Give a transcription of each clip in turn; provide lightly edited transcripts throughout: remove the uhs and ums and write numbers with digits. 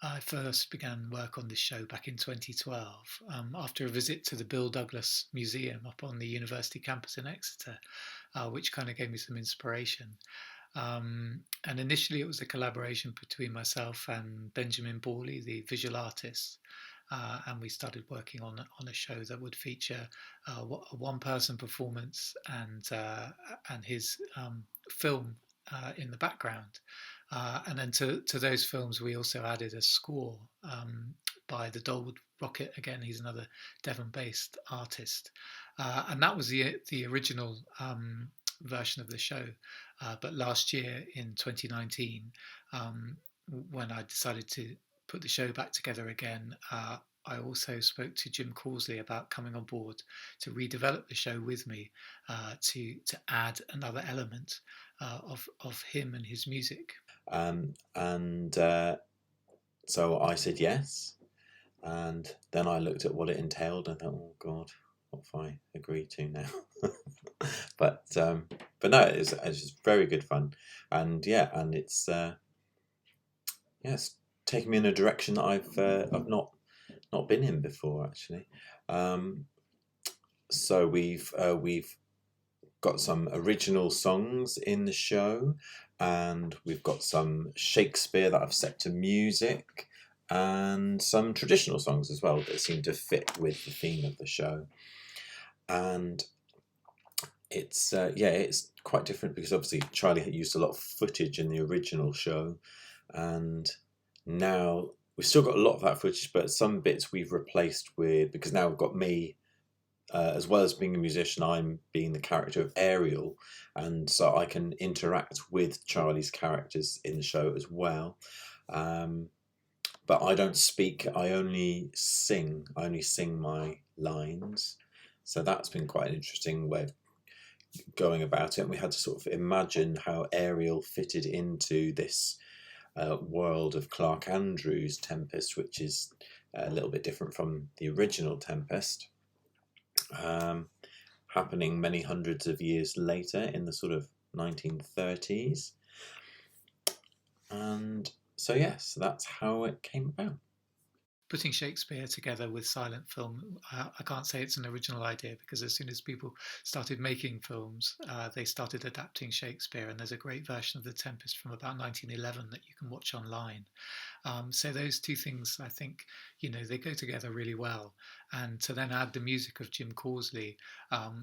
I first began work on this show back in 2012 after a visit to the Bill Douglas Museum up on the university campus in Exeter, which kind of gave me some inspiration. And initially, it was a collaboration between myself and Benjamin Borley, the visual artist. And we started working on a show that would feature a one-person performance and his film in the background. And then to those films, we also added a score by the Dolwood Rocket. Again, he's another Devon-based artist, and that was the original version of the show. But last year in 2019, when I decided to put the show back together again, I also spoke to Jim Causley about coming on board to redevelop the show with me, to add another element of him and his music. And so I said yes, and then I looked at what it entailed and thought, oh God, what have I agreed to now? but no, it's just very good fun, and yeah, and it's taken me in a direction that I've not been in before actually. So we've got some original songs in the show, and we've got some Shakespeare that I've set to music, and some traditional songs as well that seem to fit with the theme of the show. And it's quite different because obviously Charlie had used a lot of footage in the original show, and now we've still got a lot of that footage, but some bits we've replaced with, because now we've got me, as well as being a musician, I'm being the character of Ariel, and so I can interact with Charlie's characters in the show as well. But I don't speak; I only sing. I only sing my lines. So that's been quite an interesting way of going about it. And we had to sort of imagine how Ariel fitted into this world of Clarke Andrews Tempest, which is a little bit different from the original Tempest. Happening many hundreds of years later in the sort of 1930s. And so, yes, that's how it came about. Putting Shakespeare together with silent film, I can't say it's an original idea, because as soon as people started making films, they started adapting Shakespeare, and there's a great version of The Tempest from about 1911 that you can watch online. So those two things, I think, they go together really well. And to then add the music of Jim Causley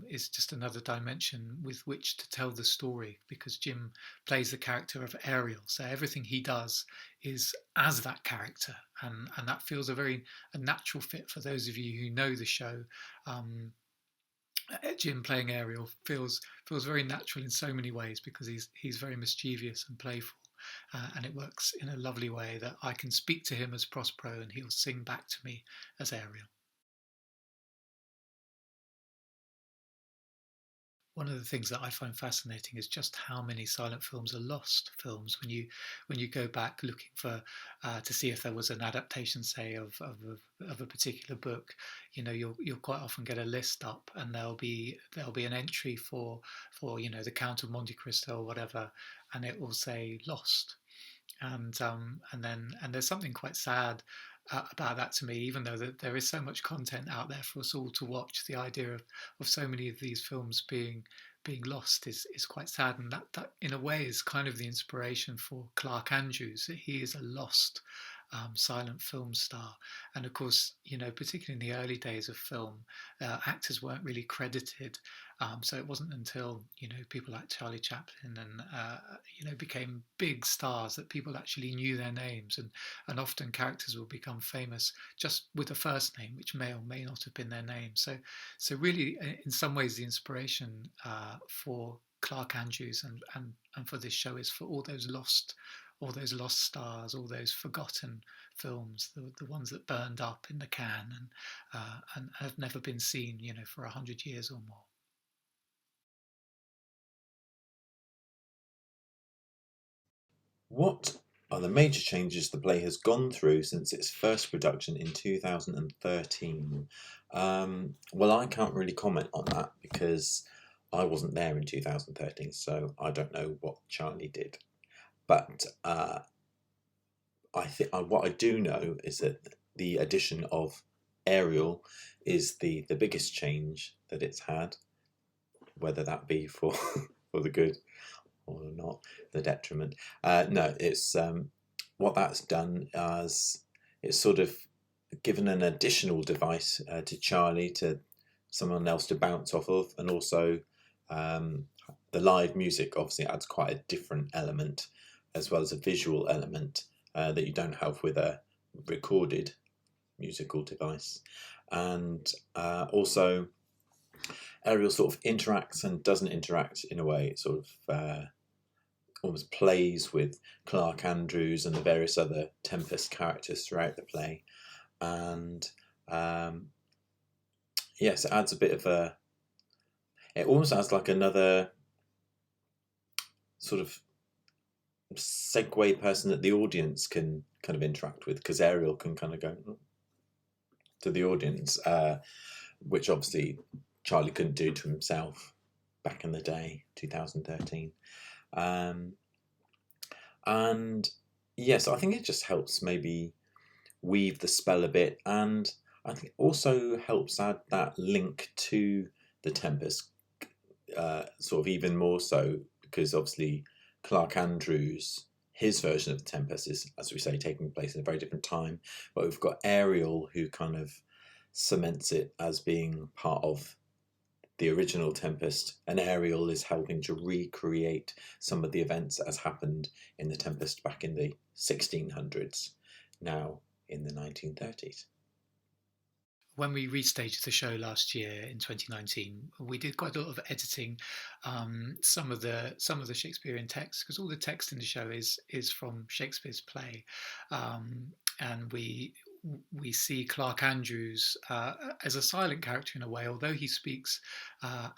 is just another dimension with which to tell the story, because Jim plays the character of Ariel. So everything he does is as that character, and that feels a natural fit for those of you who know the show. Jim playing Ariel feels very natural in so many ways, because he's very mischievous and playful, and it works in a lovely way that I can speak to him as Prospero and he'll sing back to me as Ariel. One of the things that I find fascinating is just how many silent films are lost films when you go back looking for to see if there was an adaptation, say, of a particular book. You'll quite often get a list up, and there'll be an entry for the Count of Monte Cristo or whatever, and it will say lost. And there's something quite sad about that to me, even though there is so much content out there for us all to watch. The idea of so many of these films being lost is quite sad, and that in a way is kind of the inspiration for Clarke Andrews. He is a lost silent film star, and of course, particularly in the early days of film, actors weren't really credited. So it wasn't until people like Charlie Chaplin and became big stars that people actually knew their names, and often characters will become famous just with a first name, which may or may not have been their name. So really, in some ways, the inspiration for Clarke Andrews and for this show is for all those lost stars, all those forgotten films, the ones that burned up in the can and have never been seen, for 100 years or more. What are the major changes the play has gone through since its first production in 2013? Well, I can't really comment on that because I wasn't there in 2013, so I don't know what Charlie did. But I think what I do know is that the addition of Ariel is the biggest change that it's had, whether that be for for the good or not, the detriment. No, it's what that's done as it's sort of given an additional device to Charlie, to someone else to bounce off of, and also the live music obviously adds quite a different element, as well as a visual element that you don't have with a recorded musical device. And also, Ariel sort of interacts and doesn't interact in a way. It sort of almost plays with Clarke Andrews and the various other Tempest characters throughout the play. And yes, it adds a bit of a. It almost adds like another sort of segue person that the audience can kind of interact with, because Ariel can kind of go to the audience, which obviously Charlie couldn't do to himself back in the day, 2013. And yes, I think it just helps maybe weave the spell a bit, and I think it also helps add that link to the Tempest, sort of even more so, because obviously Clarke Andrews, his version of the Tempest is, as we say, taking place in a very different time, but we've got Ariel who kind of cements it as being part of the original Tempest, and Ariel is helping to recreate some of the events as happened in the Tempest back in the 1600s, now in the 1930s. When we restaged the show last year in 2019, we did quite a lot of editing some of the Shakespearean text, because all the text in the show is from Shakespeare's play, and we see Clarke Andrews as a silent character in a way, although he speaks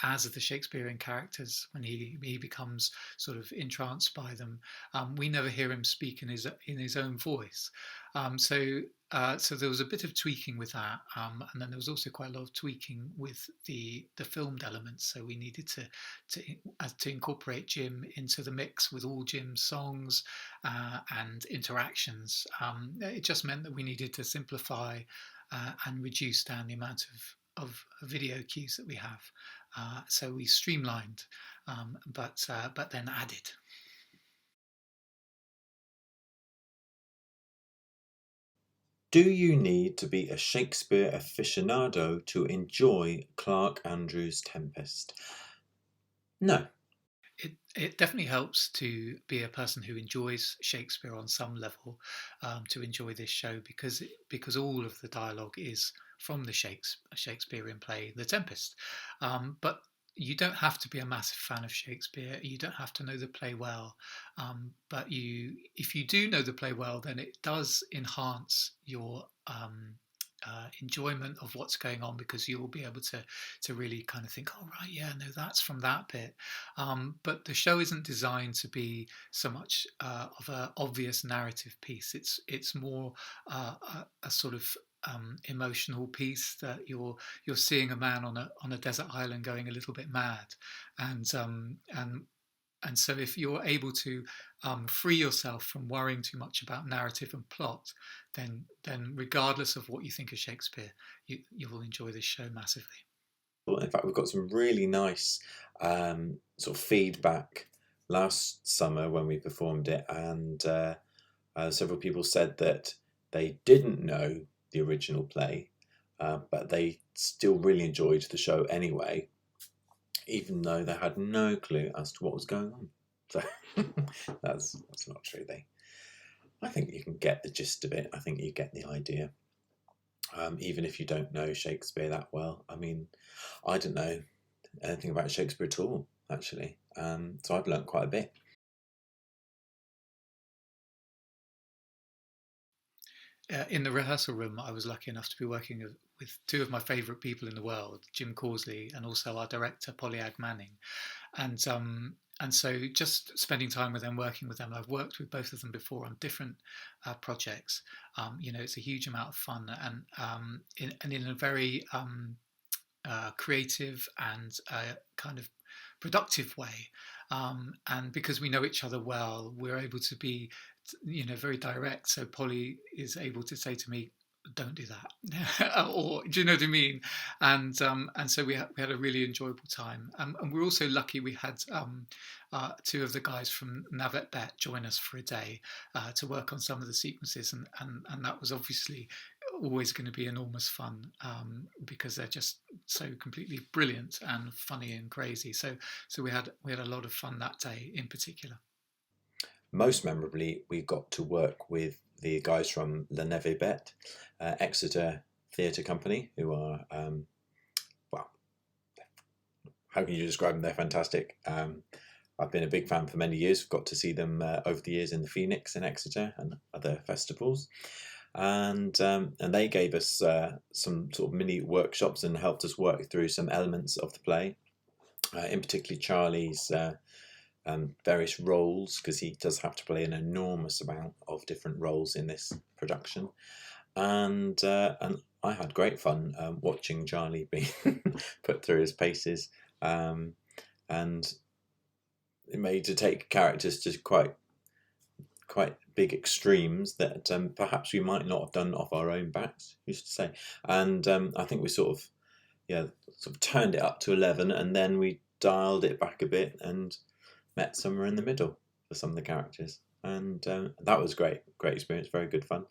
as the Shakespearean characters when he becomes sort of entranced by them. We never hear him speak in his own voice. So there was a bit of tweaking with that, and then there was also quite a lot of tweaking with the filmed elements. So we needed to incorporate Jim into the mix with all Jim's songs and interactions. It just meant that we needed to simplify and reduce down the amount of video cues that we have. So we streamlined, but then added. Do you need to be a Shakespeare aficionado to enjoy Clarke Andrews Tempest? No. It definitely helps to be a person who enjoys Shakespeare on some level to enjoy this show, because all of the dialogue is from the Shakespearean play, The Tempest. But you don't have to be a massive fan of Shakespeare. You don't have to know the play well. But if you do know the play well, then it does enhance your enjoyment of what's going on, because you'll be able to really kind of think, oh right, yeah, no, that's from that bit. But the show isn't designed to be so much of an obvious narrative piece. It's more a sort of emotional piece, that you're seeing a man on a desert island going a little bit mad, and so if you're able to free yourself from worrying too much about narrative and plot, then regardless of what you think of Shakespeare, you will enjoy this show massively. Well, in fact, we've got some really nice sort of feedback last summer when we performed it, and several people said that they didn't know the original play, but they still really enjoyed the show anyway, even though they had no clue as to what was going on. So that's not true. I think you can get the gist of it. I think you get the idea, even if you don't know Shakespeare that well. I mean, I don't know anything about Shakespeare at all, actually. So I've learnt quite a bit. In the rehearsal room, I was lucky enough to be working with two of my favourite people in the world, Jim Causley and also our director, Pollyag Manning. And so just spending time with them, working with them, I've worked with both of them before on different projects. It's a huge amount of fun, and in a very creative and kind of productive way. And because we know each other well, we're able to be, very direct. So Polly is able to say to me, "Don't do that," or do you know what I mean? And so we had a really enjoyable time. And we're also lucky we had two of the guys from Navet Bet join us for a day to work on some of the sequences, and that was obviously always going to be enormous fun, because they're just so completely brilliant and funny and crazy. So we had a lot of fun that day in particular. Most memorably, we got to work with the guys from La Neve Bet, Exeter Theatre Company, who are, well, how can you describe them? They're fantastic. I've been a big fan for many years. Got to see them over the years in the Phoenix in Exeter and other festivals. And they gave us some sort of mini workshops and helped us work through some elements of the play, in particular Charlie's various roles, because he does have to play an enormous amount of different roles in this production. And I had great fun watching Charlie being put through his paces, and it made to take characters to quite big extremes that perhaps we might not have done off our own backs, used to say. And I think we sort of turned it up to 11, and then we dialed it back a bit and met somewhere in the middle for some of the characters. And that was great experience, very good fun.